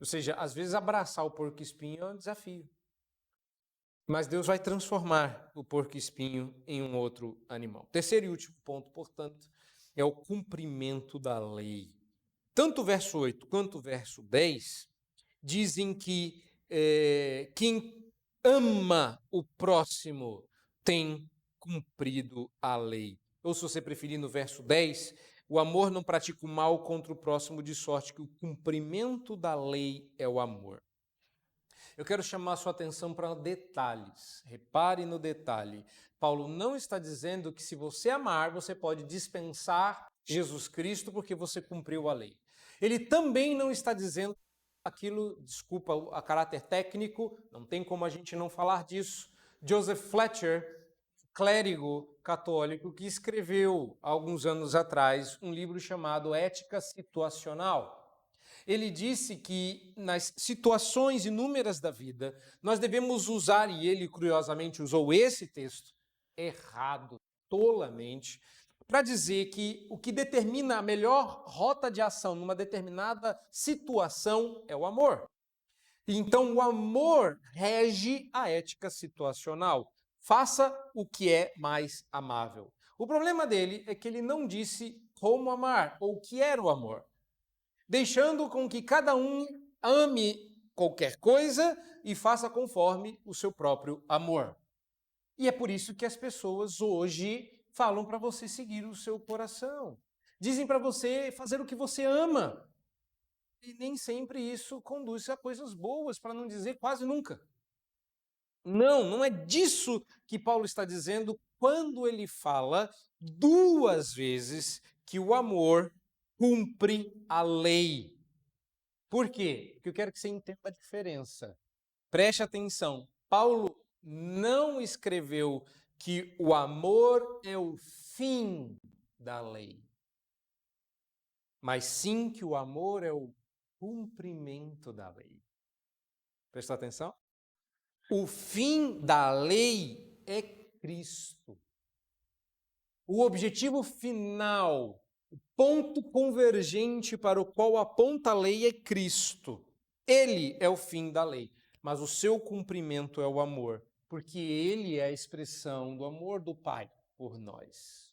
Ou seja, às vezes abraçar o porco-espinho é um desafio. Mas Deus vai transformar o porco-espinho em um outro animal. Terceiro e último ponto, portanto, é o cumprimento da lei. Tanto o verso 8 quanto o verso 10 dizem que quem ama o próximo tem cumprido a lei. Ou, se você preferir, no verso 10, o amor não pratica o mal contra o próximo, de sorte que o cumprimento da lei é o amor. Eu quero chamar a sua atenção para detalhes. Repare no detalhe. Paulo não está dizendo que se você amar, você pode dispensar Jesus Cristo porque você cumpriu a lei. Ele também não está dizendo aquilo, desculpa a caráter técnico, não tem como a gente não falar disso. Joseph Fletcher, clérigo católico, que escreveu, há alguns anos atrás, um livro chamado Ética Situacional. Ele disse que nas situações inúmeras da vida, nós devemos usar, e ele curiosamente usou esse texto, errado, tolamente, para dizer que o que determina a melhor rota de ação numa determinada situação é o amor. Então, o amor rege a ética situacional. Faça o que é mais amável. O problema dele é que ele não disse como amar ou o que era o amor, deixando com que cada um ame qualquer coisa e faça conforme o seu próprio amor. E é por isso que as pessoas hoje falam para você seguir o seu coração. Dizem para você fazer o que você ama. E nem sempre isso conduz a coisas boas, para não dizer quase nunca. Não é disso que Paulo está dizendo quando ele fala 2 vezes que o amor cumpre a lei. Por quê? Porque eu quero que você entenda a diferença. Preste atenção. Paulo não escreveu que o amor é o fim da lei, mas sim que o amor é o cumprimento da lei. Prestou atenção? O fim da lei é Cristo. O objetivo final, o ponto convergente para o qual aponta a lei é Cristo. Ele é o fim da lei, mas o seu cumprimento é o amor, porque ele é a expressão do amor do Pai por nós.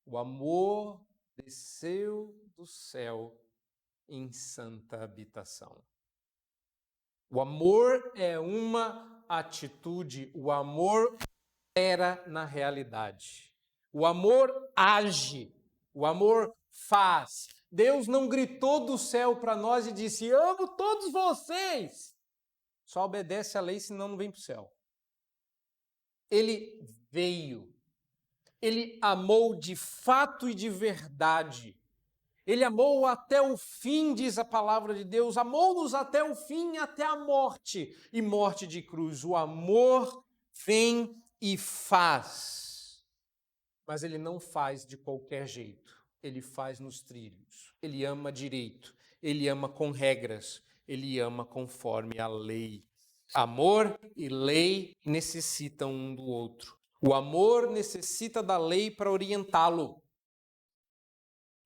O amor desceu do céu em santa habitação. O amor é uma atitude, o amor opera na realidade. O amor age, o amor faz. Deus não gritou do céu para nós e disse: amo todos vocês. Só obedece a lei, senão não vem para o céu. Ele veio. Ele amou de fato e de verdade. Ele amou até o fim, diz a palavra de Deus, amou-nos até o fim, até a morte, e morte de cruz. O amor vem e faz, mas ele não faz de qualquer jeito, ele faz nos trilhos, ele ama direito, ele ama com regras, ele ama conforme a lei. Amor e lei necessitam um do outro. O amor necessita da lei para orientá-lo.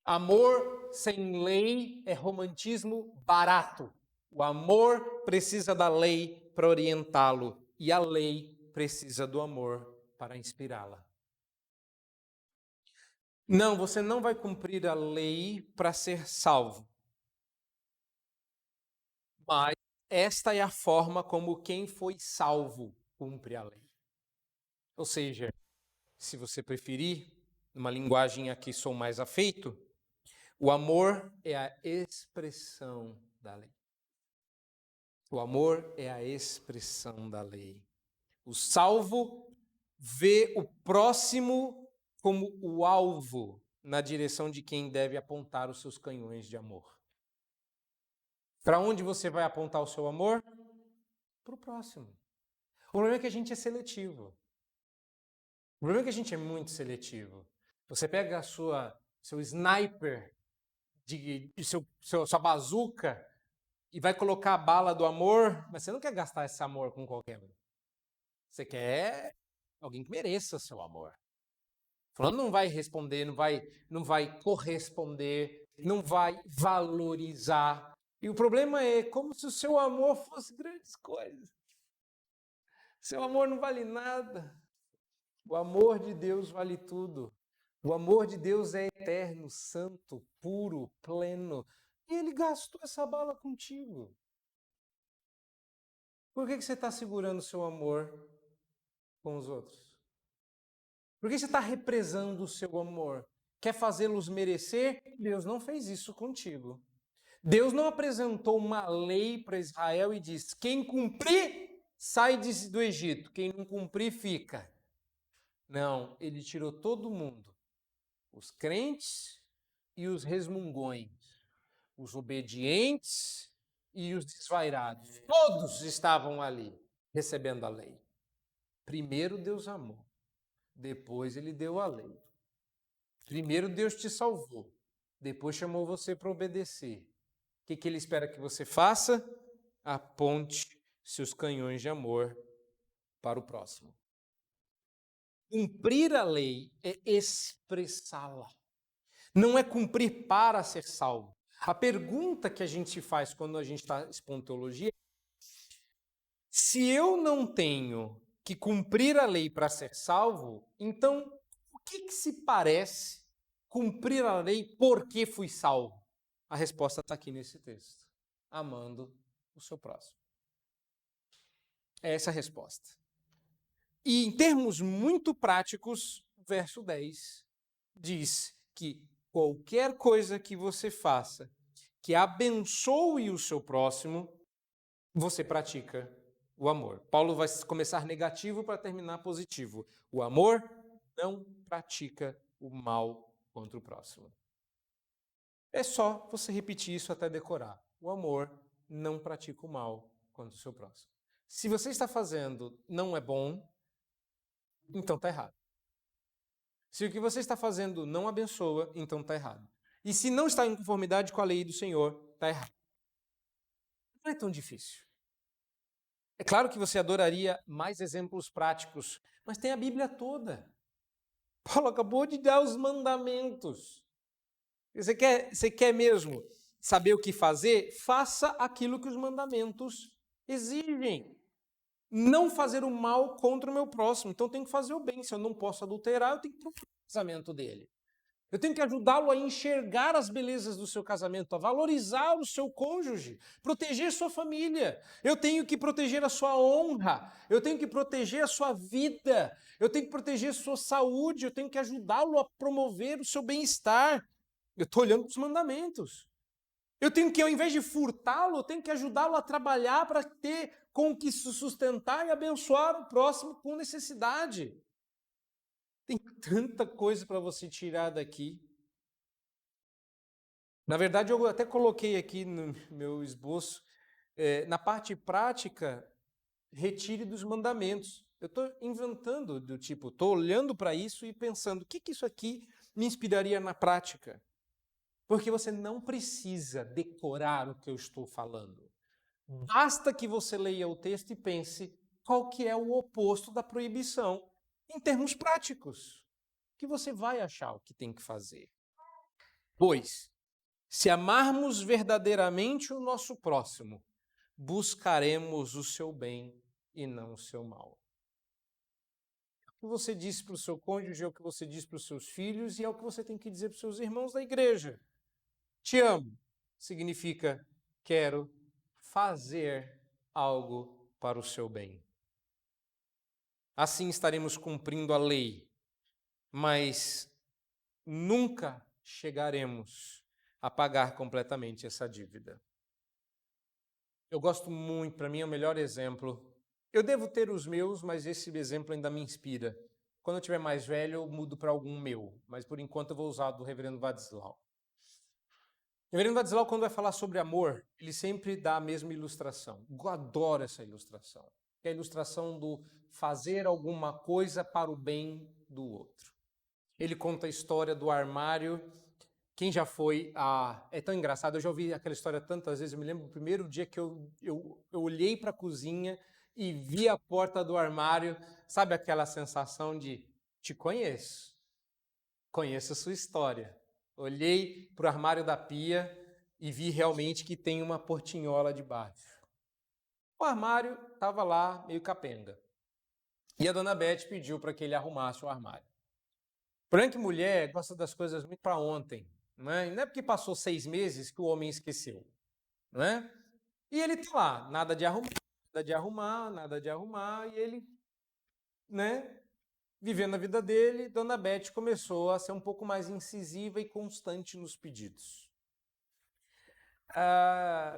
Amor sem lei é romantismo barato. O amor precisa da lei para orientá-lo e a lei precisa do amor para inspirá-la. Não, você não vai cumprir a lei para ser salvo. Mas esta é a forma como quem foi salvo cumpre a lei. Ou seja, se você preferir, numa linguagem a que sou mais afeito, o amor é a expressão da lei. O amor é a expressão da lei. O salvo vê o próximo como o alvo na direção de quem deve apontar os seus canhões de amor. Para onde você vai apontar o seu amor? Para o próximo. O problema é que a gente é seletivo. O problema é que a gente é muito seletivo. Você pega seu sniper, sua bazuca, e vai colocar a bala do amor, mas você não quer gastar esse amor com qualquer um. Você quer alguém que mereça seu amor. Fulano não vai responder, não vai corresponder, não vai valorizar. E o problema é como se o seu amor fosse grandes coisas. Seu amor não vale nada. O amor de Deus vale tudo. O amor de Deus é eterno, santo, puro, pleno. E ele gastou essa bala contigo. Por que você está segurando o seu amor com os outros? Por que você está represando o seu amor? Quer fazê-los merecer? Deus não fez isso contigo. Deus não apresentou uma lei para Israel e disse: quem cumprir, sai do Egito. Quem não cumprir, fica. Não, ele tirou todo mundo. Os crentes e os resmungões. Os obedientes e os desvairados. Todos estavam ali, recebendo a lei. Primeiro Deus amou. Depois ele deu a lei. Primeiro Deus te salvou. Depois chamou você para obedecer. que ele espera que você faça? Aponte seus canhões de amor para o próximo. Cumprir a lei é expressá-la. Não é cumprir para ser salvo. A pergunta que a gente se faz quando a gente está expondo teologia é: se eu não tenho que cumprir a lei para ser salvo, então o que se parece cumprir a lei porque fui salvo? A resposta está aqui nesse texto: amando o seu próximo. É essa a resposta. E em termos muito práticos, verso 10 diz que qualquer coisa que você faça que abençoe o seu próximo, você pratica o amor. Paulo vai começar negativo para terminar positivo. O amor não pratica o mal contra o próximo. É só você repetir isso até decorar. O amor não pratica o mal contra o seu próximo. Se você está fazendo não é bom, então está errado. Se o que você está fazendo não abençoa, então está errado. E se não está em conformidade com a lei do Senhor, está errado. Não é tão difícil. É claro que você adoraria mais exemplos práticos, mas tem a Bíblia toda. Paulo acabou de dar os mandamentos. Você quer mesmo saber o que fazer? Faça aquilo que os mandamentos exigem. Não fazer o mal contra o meu próximo. Então eu tenho que fazer o bem. Se eu não posso adulterar, eu tenho que procurar o casamento dele. Eu tenho que ajudá-lo a enxergar as belezas do seu casamento, a valorizar o seu cônjuge, proteger sua família. Eu tenho que proteger a sua honra, eu tenho que proteger a sua vida, eu tenho que proteger a sua saúde, eu tenho que ajudá-lo a promover o seu bem-estar. Eu estou olhando para os mandamentos. Eu tenho que, ao invés de furtá-lo, eu tenho que ajudá-lo a trabalhar para ter com que se sustentar e abençoar o próximo com necessidade. Tem tanta coisa para você tirar daqui. Na verdade, eu até coloquei aqui no meu esboço, na parte prática, retire dos mandamentos. Eu estou inventando do tipo, estou olhando para isso e pensando, o que isso aqui me inspiraria na prática? Porque você não precisa decorar o que eu estou falando. Basta que você leia o texto e pense qual que é o oposto da proibição em termos práticos, que você vai achar o que tem que fazer. Pois, se amarmos verdadeiramente o nosso próximo, buscaremos o seu bem e não o seu mal. É o que você diz para o seu cônjuge, é o que você diz para os seus filhos e é o que você tem que dizer para os seus irmãos da igreja. Te amo significa quero fazer algo para o seu bem. Assim estaremos cumprindo a lei, mas nunca chegaremos a pagar completamente essa dívida. Eu gosto muito, para mim é o melhor exemplo. Eu devo ter os meus, mas esse exemplo ainda me inspira. Quando eu tiver mais velho, eu mudo para algum meu, mas por enquanto eu vou usar o do reverendo Wadislau. O reverendo Wadislau, quando vai falar sobre amor, ele sempre dá a mesma ilustração. Eu adoro essa ilustração. É a ilustração do fazer alguma coisa para o bem do outro. Ele conta a história do armário. Quem já foi É tão engraçado, eu já ouvi aquela história tantas vezes. Eu me lembro do primeiro dia que eu olhei para a cozinha e vi a porta do armário. Sabe aquela sensação de te conheço, conheço a sua história. Olhei para o armário da pia e vi realmente que tem uma portinhola debaixo. O armário estava lá, meio capenga. E a dona Beth pediu para que ele arrumasse o armário. Branca e mulher gosta das coisas muito para ontem. Não é porque passou 6 meses que o homem esqueceu. Não é? E ele está lá, nada de arrumar, nada de arrumar, nada de arrumar. E ele, né, vivendo a vida dele, dona Beth começou a ser um pouco mais incisiva e constante nos pedidos.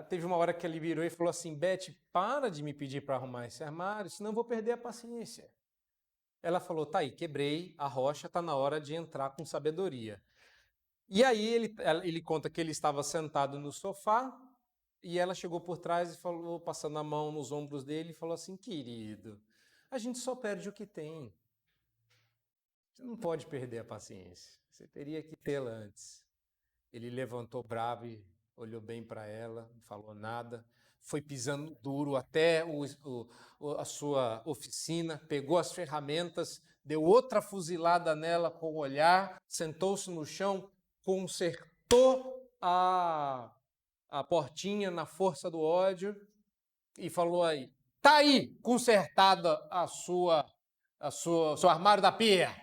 Teve uma hora que ele virou e falou assim: Beth, para de me pedir para arrumar esse armário, senão eu vou perder a paciência. Ela falou: tá aí, quebrei a rocha, está na hora de entrar com sabedoria. E aí ele conta que ele estava sentado no sofá e ela chegou por trás e falou, passando a mão nos ombros dele, e falou assim: querido, a gente só perde o que tem. Você não pode perder a paciência. Você teria que tê-la antes. Ele levantou bravo e olhou bem para ela, não falou nada, foi pisando duro até a sua oficina, pegou as ferramentas, deu outra fuzilada nela com o olhar, sentou-se no chão, consertou a portinha na força do ódio e falou aí, tá aí consertada seu armário da pia.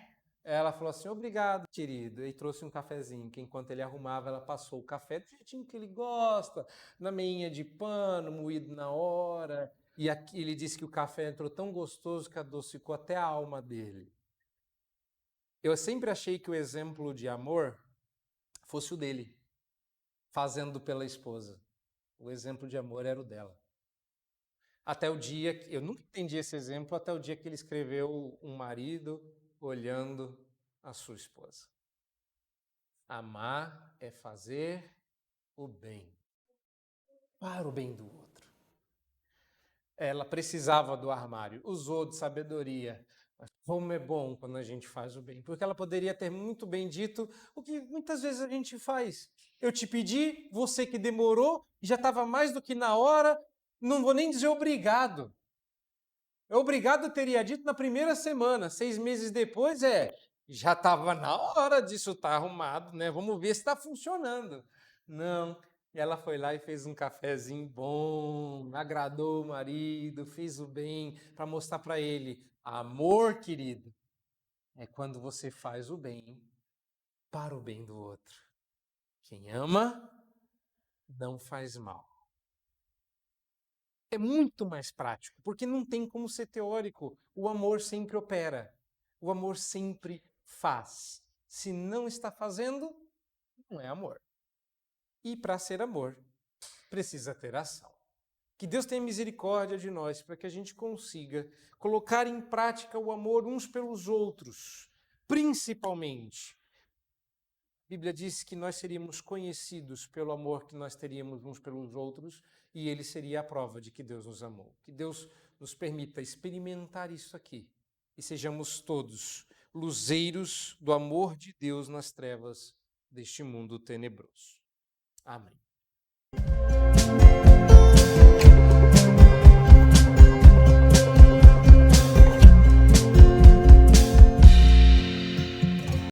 Ela falou assim, obrigado, querido, e trouxe um cafezinho, que enquanto ele arrumava, ela passou o café do jeitinho que ele gosta, na meinha de pano, moído na hora, e aqui ele disse que o café entrou tão gostoso que adocicou até a alma dele. Eu sempre achei que o exemplo de amor fosse o dele, fazendo pela esposa. O exemplo de amor era o dela. Até o dia que eu nunca entendi esse exemplo, até o dia que ele escreveu um marido olhando a sua esposa. Amar é fazer o bem, para o bem do outro. Ela precisava do armário, usou de sabedoria. Mas como é bom quando a gente faz o bem, porque ela poderia ter muito bem dito o que muitas vezes a gente faz. Eu te pedi, você que demorou, já estava mais do que na hora, não vou nem dizer obrigado. Obrigado eu teria dito na primeira semana, 6 meses depois já estava na hora disso estar arrumado, né? Vamos ver se está funcionando. Não, ela foi lá e fez um cafezinho bom, agradou o marido, fez o bem, para mostrar para ele, amor, querido, é quando você faz o bem para o bem do outro. Quem ama, não faz mal. É muito mais prático, porque não tem como ser teórico. O amor sempre opera. O amor sempre faz. Se não está fazendo, não é amor. E para ser amor, precisa ter ação. Que Deus tenha misericórdia de nós para que a gente consiga colocar em prática o amor uns pelos outros, principalmente. A Bíblia diz que nós seríamos conhecidos pelo amor que nós teríamos uns pelos outros e ele seria a prova de que Deus nos amou. Que Deus nos permita experimentar isso aqui e sejamos todos luzeiros do amor de Deus nas trevas deste mundo tenebroso. Amém.